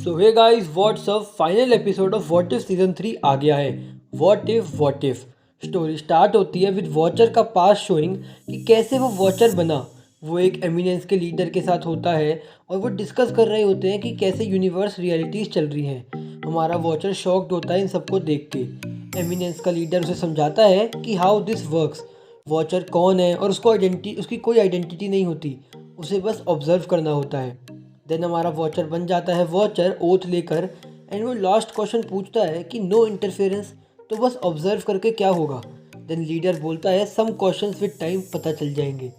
So hey guys what's up final episode of what if season 3 आ गया है। What if story start होती है विद वॉचर का पास शोइंग कि कैसे वो वॉचर बना। वो एक एमिनेंस के लीडर के साथ होता है और वो डिस्कस कर रहे होते हैं कि कैसे यूनिवर्स रियलिटीज चल रही हैं। हमारा वॉचर शॉक्ड होता है इन सबको देख के। एमिनेंस का लीडर उसे समझाता है कि हाउ दिस वर्क्स। वॉचर कौन है और उसकी कोई आइडेंटिटी नहीं होती, उसे बस ऑब्जर्व करना होता है। देन हमारा वॉचर बन जाता है वॉचर ओथ लेकर। एंड वो लास्ट क्वेश्चन पूछता है कि नो इंटरफेरेंस, तो बस ऑब्जर्व करके क्या होगा। देन लीडर बोलता है सम क्वेश्चंस विद टाइम पता चल जाएंगे।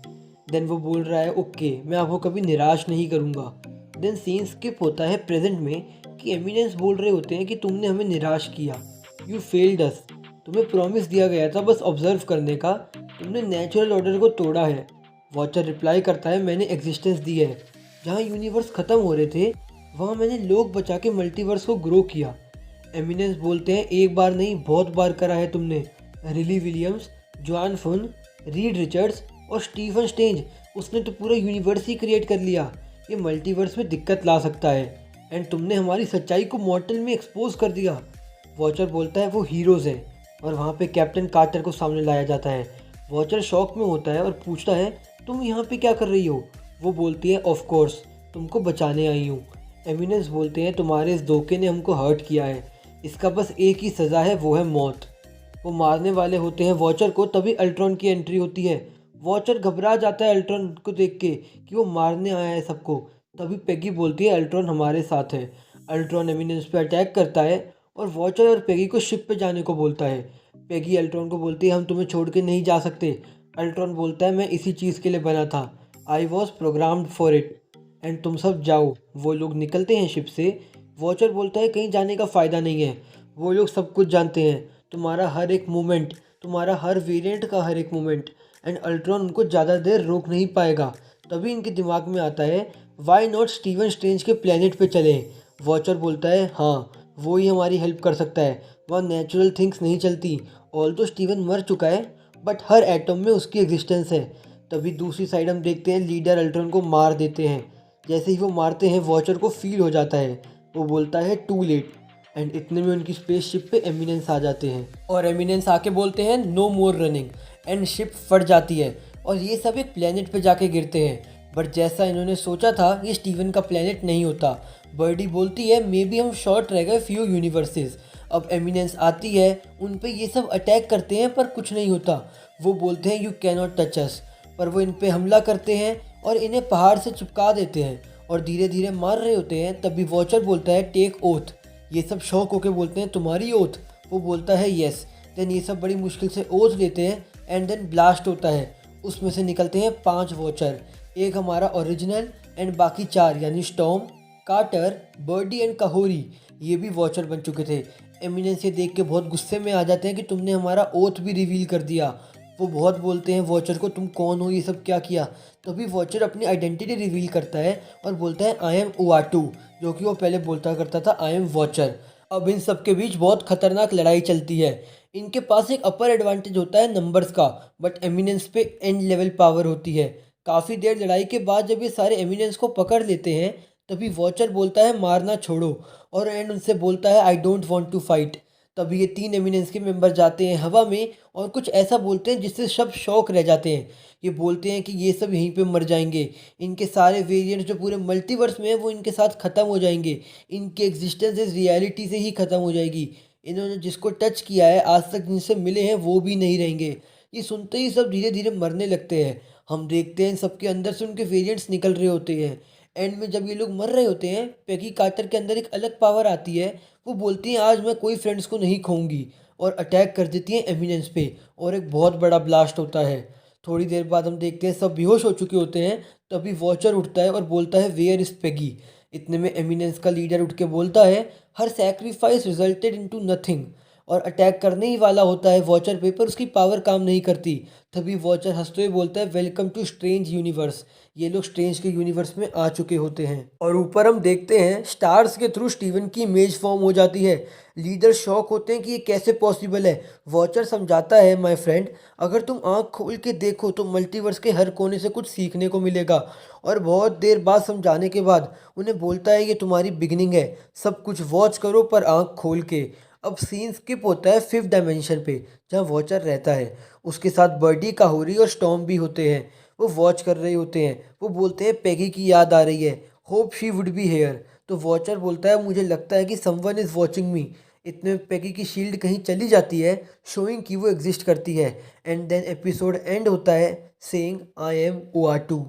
देन वो बोल रहा है ओके, मैं आपको कभी निराश नहीं करूँगा। देन सीन स्किप होता है प्रेजेंट में कि एमिनेंस बोल रहे होते हैं कि तुमने हमें निराश किया, यू फेल्ड अस। तुम्हें प्रॉमिस दिया गया था बस ऑब्जर्व करने का, तुमने नेचुरल ऑर्डर को तोड़ा है। वॉचर रिप्लाई करता है मैंने एग्जिस्टेंस दी है। जहाँ यूनिवर्स ख़त्म हो रहे थे वहाँ मैंने लोग बचा के मल्टीवर्स को ग्रो किया। एमिनेंस बोलते हैं एक बार नहीं बहुत बार करा है तुमने। रिली विलियम्स, जॉन फुन, रीड रिचर्ड्स और स्टीफन स्टेंज, उसने तो पूरा यूनिवर्स ही क्रिएट कर लिया। ये मल्टीवर्स में दिक्कत ला सकता है एंड तुमने हमारी सच्चाई को मॉर्टल में एक्सपोज कर दिया। वॉचर बोलता है वो हीरोज़ हैं और वहाँ पे कैप्टन कार्टर को सामने लाया जाता है। वॉचर शॉक में होता है और पूछता है तुम यहाँ पे क्या कर रही हो। वो बोलती है ऑफ कोर्स तुमको बचाने आई हूँ। एमिनेंस बोलते हैं तुम्हारे इस धोखे ने हमको हर्ट किया है, इसका बस एक ही सज़ा है, वो है मौत। वो मारने वाले होते हैं वॉचर को, तभी अल्ट्रॉन की एंट्री होती है। वॉचर घबरा जाता है अल्ट्रॉन को देख के कि वो मारने आया है सबको। तभी पेगी बोलती है अल्ट्रॉन हमारे साथ है। अल्ट्रॉन एमिनेंस पे अटैक करता है और वॉचर और पेगी को शिप पे जाने को बोलता है। पेगी अल्ट्रॉन को बोलती है हम तुम्हें छोड़ के नहीं जा सकते। अल्ट्रॉन बोलता है मैं इसी चीज़ के लिए बना था, I was programmed for it and तुम सब जाओ। वो लोग निकलते हैं शिप से। वॉचर बोलता है कहीं जाने का फ़ायदा नहीं है, वो लोग सब कुछ जानते हैं, तुम्हारा हर एक मूवमेंट, तुम्हारा हर वेरिएंट का हर एक मूवमेंट। एंड अल्ट्रॉन उनको ज़्यादा देर रोक नहीं पाएगा। तभी इनके दिमाग में आता है वाई नॉट स्टीवन स्ट्रेंज के प्लेनेट पे चलें। वॉचर बोलता है हाँ, वो ही हमारी हेल्प कर सकता है, वहाँ नेचुरल थिंग्स नहीं चलती। ऑल तो स्टीवन मर चुका है बट हर एटम में उसकी एग्जिस्टेंस है। तभी दूसरी साइड हम देखते हैं लीडर अल्ट्रॉन को मार देते हैं। जैसे ही वो मारते हैं वॉचर को फील हो जाता है, वो बोलता है टू लेट। एंड इतने में उनकी स्पेसशिप पे एमिनेंस आ जाते हैं और एमिनेंस आके बोलते हैं no more running. And ship फट जाती है और ये सब एक प्लेनेट पे जाके गिरते हैं। बट जैसा इन्होंने सोचा था ये स्टीवन का प्लेनेट नहीं होता। बर्डी बोलती है मे बी हम शॉर्ट रह गए फ्यू यूनिवर्सेस। अब एमिनेंस आती है, उन पे ये सब अटैक करते हैं पर कुछ नहीं होता। वो बोलते हैं यू कैन नॉट टच अस, पर वो इन पे हमला करते हैं और इन्हें पहाड़ से चिपका देते हैं और धीरे धीरे मार रहे होते हैं। तभी वॉचर बोलता है टेक ओथ। ये सब शौक होके बोलते हैं तुम्हारी ओथ। वो बोलता है येस। देन ये सब बड़ी मुश्किल से ओथ लेते हैं एंड देन ब्लास्ट होता है। उसमें से निकलते हैं 5 वॉचर, एक हमारा ओरिजिनल एंड बाकी 4 यानी स्टॉर्म, कार्टर, बर्डी एंड काहोरी, ये भी वॉचर बन चुके थे। एमिनेंस ये देख के बहुत गुस्से में आ जाते हैं कि तुमने हमारा ओथ भी रिवील कर दिया। वो बहुत बोलते हैं वॉचर को तुम कौन हो, ये सब क्या किया। तभी वॉचर अपनी आइडेंटिटी रिवील करता है और बोलता है आई एम उआटू, जो कि वो पहले बोलता करता था आई एम वॉचर। अब इन सब के बीच बहुत खतरनाक लड़ाई चलती है। इनके पास एक अपर एडवांटेज होता है नंबर्स का, बट एमिनेंस पे एंड लेवल पावर होती है। काफ़ी देर लड़ाई के बाद जब ये सारे एमिनेंस को पकड़ लेते हैं तभी वॉचर बोलता है मारना छोड़ो और एंड उनसे बोलता है I don't want to fight. तभी ये 3 एमिनेंस के मेंबर जाते हैं हवा में और कुछ ऐसा बोलते हैं जिससे सब शौक रह जाते हैं। ये बोलते हैं कि ये सब यहीं पे मर जाएंगे, इनके सारे वेरिएंट्स जो पूरे मल्टीवर्स में हैं वो इनके साथ ख़त्म हो जाएंगे, इनकी एग्जिस्टेंस इस रियलिटी से ही ख़त्म हो जाएगी। इन्होंने जिसको टच किया है आज तक जिनसे मिले हैं वो भी नहीं रहेंगे। ये सुनते ही सब धीरे धीरे मरने लगते हैं। हम देखते हैं सबके अंदर से उनके वेरिएंट्स निकल रहे होते हैं। एंड में जब ये लोग मर रहे होते हैं पेगी कार्टर के अंदर एक अलग पावर आती है। वो बोलती हैं आज मैं कोई फ्रेंड्स को नहीं खोऊंगी और अटैक कर देती हैं एमिनेंस पे और एक बहुत बड़ा ब्लास्ट होता है। थोड़ी देर बाद हम देखते हैं सब बेहोश हो चुके होते हैं। तभी वॉचर उठता है और बोलता है वेयर इज पेगी। इतने में एमिनेंस का लीडर उठ के बोलता है हर सेक्रीफाइस रिजल्टेड इनटू नथिंग। और अटैक करने ही वाला होता है वॉचर पे, पर उसकी पावर काम नहीं करती। तभी वॉचर हंसते हुए बोलता है, वेलकम टू स्ट्रेंज यूनिवर्स। ये लोग स्ट्रेंज के यूनिवर्स में आ चुके होते हैं और ऊपर हम देखते हैं स्टार्स के थ्रू स्टीवन की इमेज फॉर्म हो जाती है। लीडर शॉक होते हैं कि ये कैसे पॉसिबल है। वॉचर समझाता है, माय फ्रेंड, अगर तुम आंख खोल के देखो तो मल्टीवर्स के हर कोने से कुछ सीखने को मिलेगा। और बहुत देर बाद समझाने के बाद उन्हें बोलता है, ये तुम्हारी बिगनिंग है, सब कुछ वॉच करो पर आंख खोल के। अब सीन स्किप होता है फिफ्थ डायमेंशन पे, जहाँ वॉचर रहता है। उसके साथ बर्डी, काहुरी और स्टॉर्म भी होते हैं। वो वॉच कर रहे होते हैं। वो बोलते हैं, पैगी की याद आ रही है, hope she would be here. तो वॉचर बोलता है, मुझे लगता है कि समवन इज़ वॉचिंग मी। इतने में पैगी की शील्ड कहीं चली जाती है, शोइंग कि वो एग्जिस्ट करती है। एंड देन एपिसोड एंड होता है सेइंग, आई एम OR2।